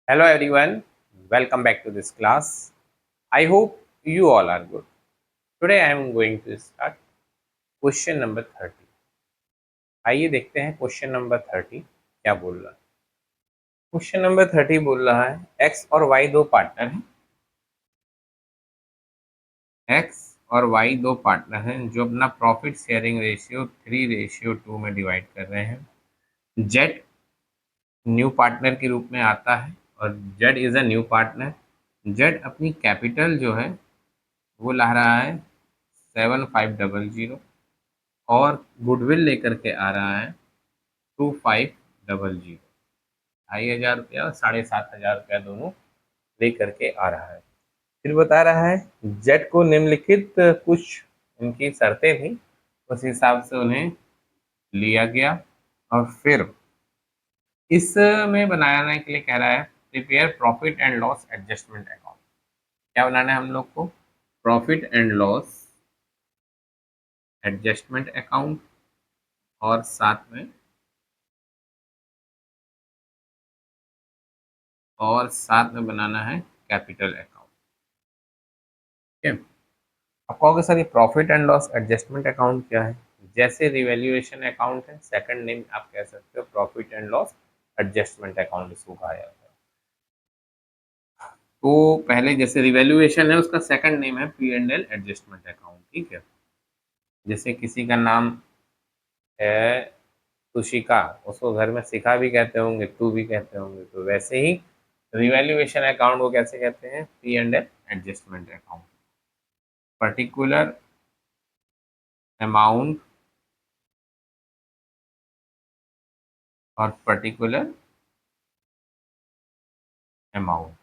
Hello everyone, welcome back to this class. I hope you all are good. Today I am going to start question number 30. आइए देखते हैं question number 30 क्या बोल रहा है। Question number 30 बोल रहा है एक्स और वाई दो पार्टनर हैं। एक्स और वाई दो पार्टनर हैं जो अपना प्रॉफिट शेयरिंग रेशियो 3:2 में डिवाइड कर रहे हैं। जेड न्यू पार्टनर के रूप में आता है और Z is a new partner. Z अपनी कैपिटल जो है वो ला रहा है 7500 और गुडविल लेकर के आ रहा है 2500। 2500 रुपया और 7500 रुपया दोनों लेकर के आ रहा है। फिर बता रहा है जेट को निम्नलिखित कुछ उनकी शर्तें थी, उस हिसाब से उन्हें लिया गया और फिर इसमें बनाने के लिए कह रहा है prepare profit and loss adjustment account. क्या बनाना है हम लोग को? Profit and loss adjustment account और साथ में बनाना है कैपिटल अकाउंट। ठीक है। आप कहोगे सर ये profit and loss adjustment account क्या है? जैसे रिवैल्यूएशन अकाउंट है, सेकंड नेम आप कह सकते हो profit and loss adjustment account इसको कहा जाता है। तो पहले जैसे रिवैल्यूएशन है उसका सेकंड नेम है P and L adjustment account. ठीक है। जैसे किसी का नाम है तुशिका, उसको घर में शिखा भी कहते होंगे, तू भी कहते होंगे, तो वैसे ही रिवैल्यूएशन अकाउंट को कैसे कहते हैं? P and L adjustment account. Particular amount और पर्टिकुलर अमाउंट।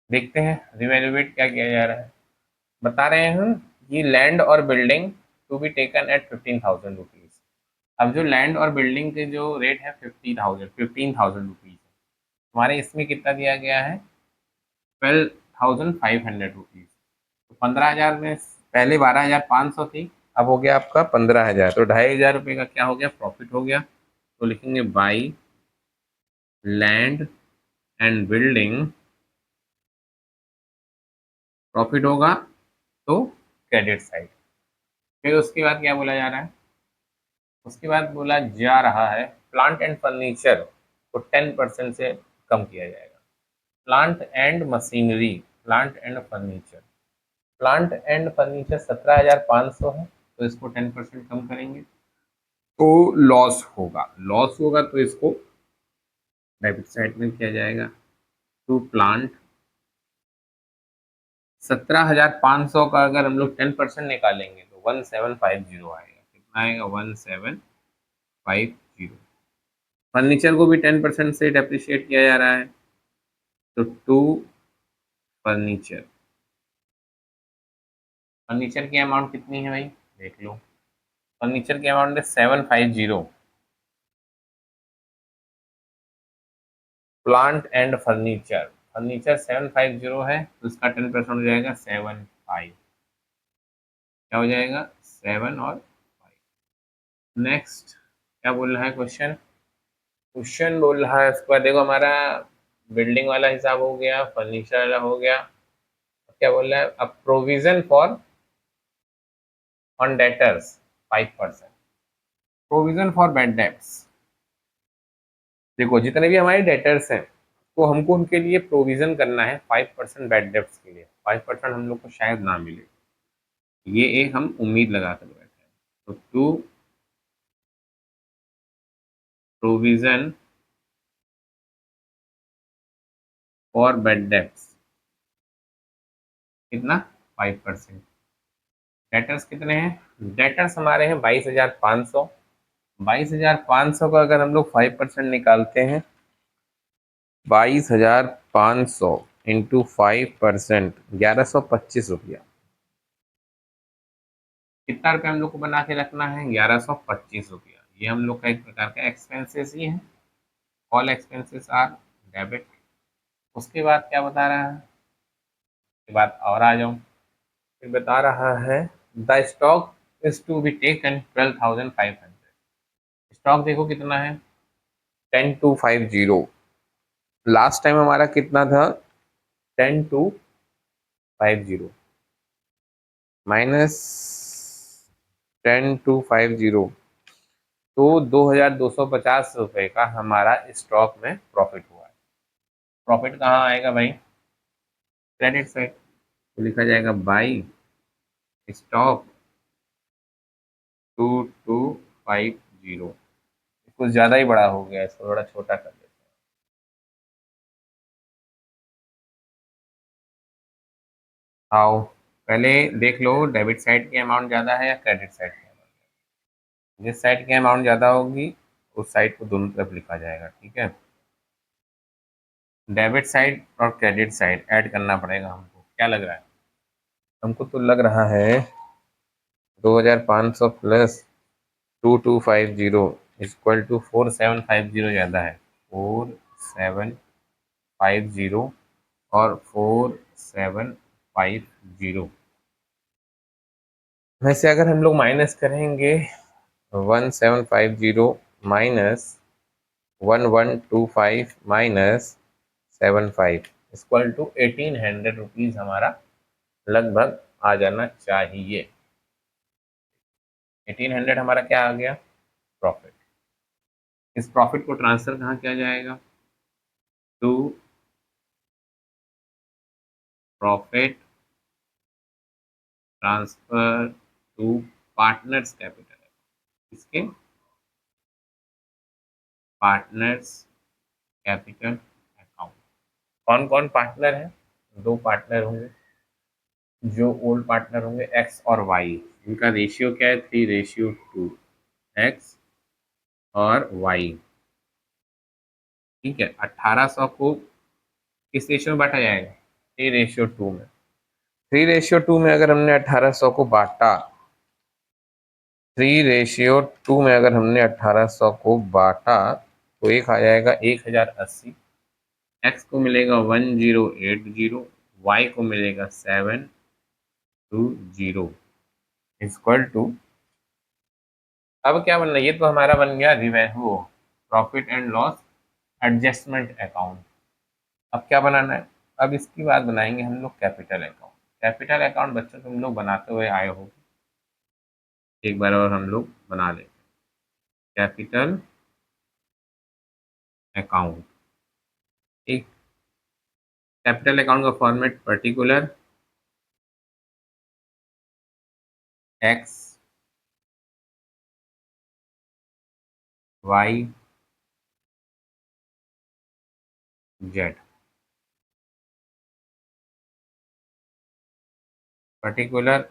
देखते हैं रिवैल्यूएट क्या किया जा रहा है। बता रहे हैं कि लैंड और building to be taken at 15,000 rupees. अब जो लैंड और बिल्डिंग के जो रेट है 15,000 रुपीज, हमारे इसमें कितना दिया गया है? 12,500 रुपीज। तो 15,000 में पहले 12,500 थी, अब हो गया आपका 15,000, तो 2,500 रुपये का क्या हो गया? प्रॉफिट हो गया। तो लिखेंगे by land and building, profit होगा तो क्रेडिट साइड। फिर उसके बाद क्या बोला जा रहा है? उसके बाद बोला जा रहा है प्लांट एंड फर्नीचर को 10% से कम किया जाएगा। Plant and machinery, plant and furniture 17,500 है, तो इसको 10% कम करेंगे तो लॉस होगा तो इसको डेबिट साइड में किया जाएगा। टू प्लांट 17,500 का अगर हम लोग 10% निकालेंगे तो 1750 आएगा। कितना आएगा? 1750। फर्नीचर को भी 10% से डेप्रिशिएट किया जा रहा है, तो टू फर्नीचर। फर्नीचर की अमाउंट कितनी है भाई? देख लो। फर्नीचर की अमाउंट है 750। प्लांट एंड फर्नीचर, फर्नीचर 750 है तो इसका 10% हो जाएगा 75। क्या हो जाएगा? 7 और 5। नेक्स्ट क्या बोल रहा है क्वेश्चन? क्वेश्चन बोल रहा है इसके बाद देखो हमारा बिल्डिंग वाला हिसाब हो गया, फर्नीचर वाला हो गया। क्या बोल रहा है? अब provision for on debtors 5%। Provision for bad dates, देखो जितने भी हमारे डेटर्स हैं तो हमको उनके लिए प्रोविजन करना है 5% बैड डेट्स के लिए। 5% हम लोग को शायद ना मिले, ये एक हम उम्मीद लगा कर बैठे हैं। तो to provision for bad debts कितना? 5%। डेटर्स कितने हैं? डेटर्स हमारे हैं 22,500। 22,500 का अगर हम लोग 5% निकालते हैं, 22,500 इंटू 5%, 1,125 रुपया। कितना रुपया हम लोग को बना के रखना है? 1,125 रुपया। ये हम लोग का एक प्रकार का एक्सपेंसेस ही है। All expenses are debit. उसके बाद क्या बता रहा है? उसके बाद और आ जाऊं, फिर बता रहा है the stock is to be taken 12,500। Stock देखो कितना है, 10,250। लास्ट टाइम हमारा कितना था, 10,250 माइनस 10,250, तो 2,250 रुपये का हमारा स्टॉक में प्रॉफिट हुआ है। प्रॉफिट कहाँ आएगा भाई, क्रेडिट साइड, तो लिखा जाएगा बाई स्टॉक 2250। कुछ ज़्यादा ही बड़ा हो गया, इसको थोड़ा छोटा कर देते हैं। आओ पहले देख लो डेबिट साइड की अमाउंट ज़्यादा है या क्रेडिट साइड की अमाउंट। जिस साइड की अमाउंट ज़्यादा होगी उस साइड को दोनों तरफ लिखा जाएगा, ठीक है। डेबिट साइड और क्रेडिट साइड ऐड करना पड़ेगा हमको, क्या लग रहा है, हमको तो लग रहा है 2,500 प्लस 2250 इक्वल टू 4750 ज़्यादा है, 4750 और 4750 वैसे अगर हम लोग माइनस करेंगे 1750 minus 1125 minus 75 equal to 1800 rupees हमारा लगभग आ जाना चाहिए। 1800 हमारा क्या आ गया, प्रॉफिट। इस प्रॉफिट को ट्रांसफर कहाँ किया जाएगा, to profit transfer to partners capital. इसके पार्टनर्स कैपिटल अकाउंट। कौन कौन पार्टनर है, दो पार्टनर होंगे, जो ओल्ड पार्टनर होंगे एक्स और वाई। इनका रेशियो क्या है, 3:2, एक्स और वाई, ठीक है। 1800 को किस रेशियो में बांटा जाएगा, 3:2 में। 3:2 में अगर हमने 1800 को बांटा, 3:2 में अगर हमने 1800 को बांटा तो एक आ जाएगा 1080, एक्स को मिलेगा 1080, वाई को मिलेगा 720 इक्वल टू, अब क्या बनना है, ये तो हमारा बन गया revenue, profit and loss adjustment account. अब क्या बनाना है, अब इसकी बात बनाएंगे हम लोग कैपिटल अकाउंट। कैपिटल अकाउंट बच्चों तुम लोग बनाते हुए आए हो, एक बार और हम लोग बना लेते हैं कैपिटल अकाउंट। एक कैपिटल अकाउंट का format particular X Y Z, particular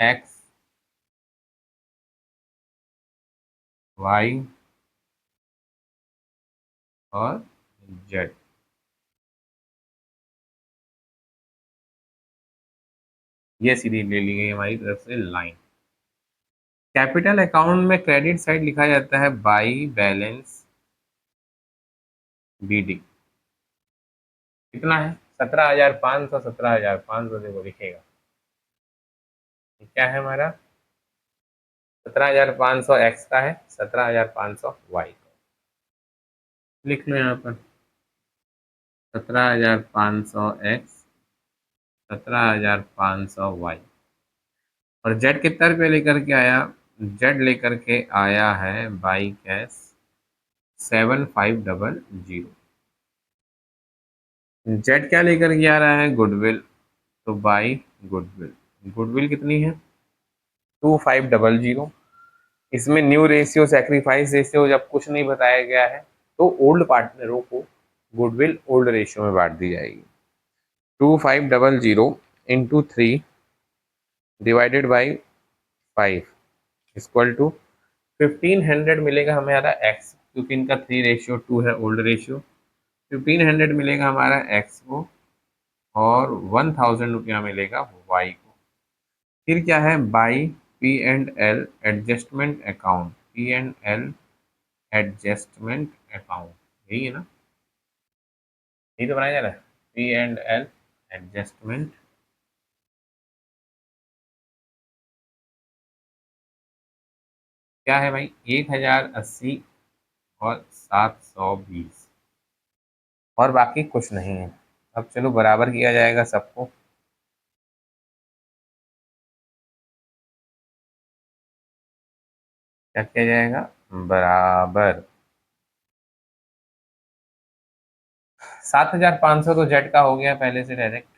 X Y और जेड। ये सीधी ले ली गई हमारी तरफ से लाइन। कैपिटल अकाउंट में क्रेडिट साइड लिखा जाता है बाई बैलेंस बीडी। कितना है, 17,500, 17,500 देखो लिखेगा, ये क्या है हमारा, 17,500 एक्स का है, 17,500 वाई का। लिख लो यहाँ पर 17,500 एक्स, 17,500 वाई। और जेड कितना रुपये लेकर के आया, जेड लेकर के आया है बाई कैश 7,500। जेड क्या लेकर के आ रहा है, गुडविल, तो बाई गुडविल। गुडविल कितनी है, 2,500। इसमें न्यू रेशियो सेक्रीफाइस रेशियो जब कुछ नहीं बताया गया है तो ओल्ड पार्टनरों को गुडविल ओल्ड रेशियो में बांट दी जाएगी। 2,500 into 3 divided by 5 equal to 1,500 मिलेगा हमारा एक्स, क्योंकि इनका 3:2 है ओल्ड रेशियो। 1,500 मिलेगा हमारा एक्स को और 1,000 रुपया मिलेगा वाई को। फिर क्या है, by P and L adjustment account, P and L adjustment account, यही है ना, यही तो बनाया जा रहा है, पी एंड एल एडजस्टमेंट क्या है भाई, 1080 और 720, और बाकी कुछ नहीं है। अब चलो बराबर किया जाएगा सबको। क्या किया जाएगा, बराबर। 7500 तो जेड का हो गया पहले से डायरेक्ट,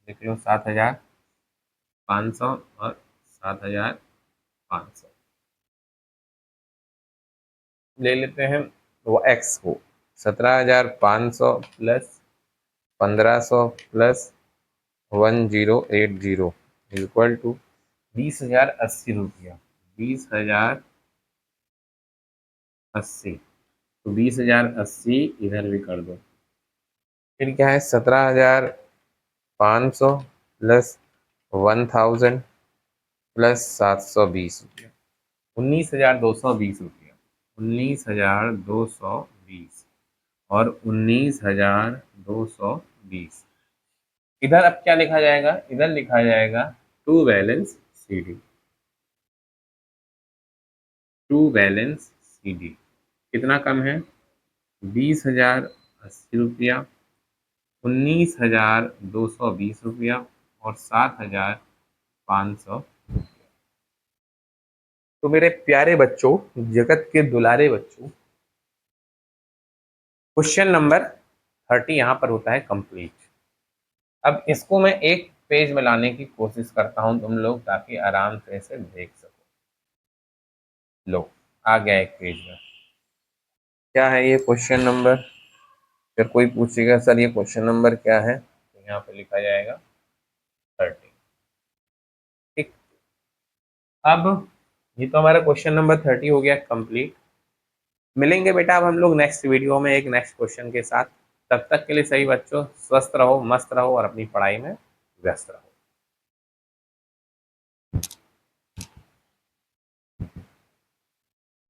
देख लो 7500 और 7500 ले लेते हैं वो एक्स को। 17500 प्लस 1500 प्लस 1080 इक्वल टू 20,080 रुपया। 20,080, तो 20,080 इधर भी कर दो। फिर क्या है, 17,500 प्लस 1000 प्लस 720 रुपया, 19,220 रुपया। 19,220 और 19,220। इधर अब क्या लिखा जाएगा, इधर लिखा जाएगा to balance CD. To balance CD कितना कम है, 20,080 रुपया, 19,220 रुपया और 7,500। तो मेरे प्यारे बच्चों, जगत के दुलारे बच्चों, क्वेश्चन नंबर 30 यहाँ पर होता है कंप्लीट। अब इसको मैं एक पेज में लाने की कोशिश करता हूँ तुम लोग, ताकि आराम से इसे देख सको। लो, आ गया एक पेज में। क्या है ये क्वेश्चन नंबर, फिर कोई पूछेगा सर ये क्वेश्चन नंबर क्या है, तो यहाँ पे लिखा जाएगा 30। ठीक, अब ये तो हमारा क्वेश्चन नंबर 30 हो गया कंप्लीट। मिलेंगे बेटा अब हम लोग नेक्स्ट वीडियो में एक नेक्स्ट क्वेश्चन के साथ। तब तक के लिए सही बच्चों, स्वस्थ रहो, मस्त रहो और अपनी पढ़ाई में व्यस्त रहो।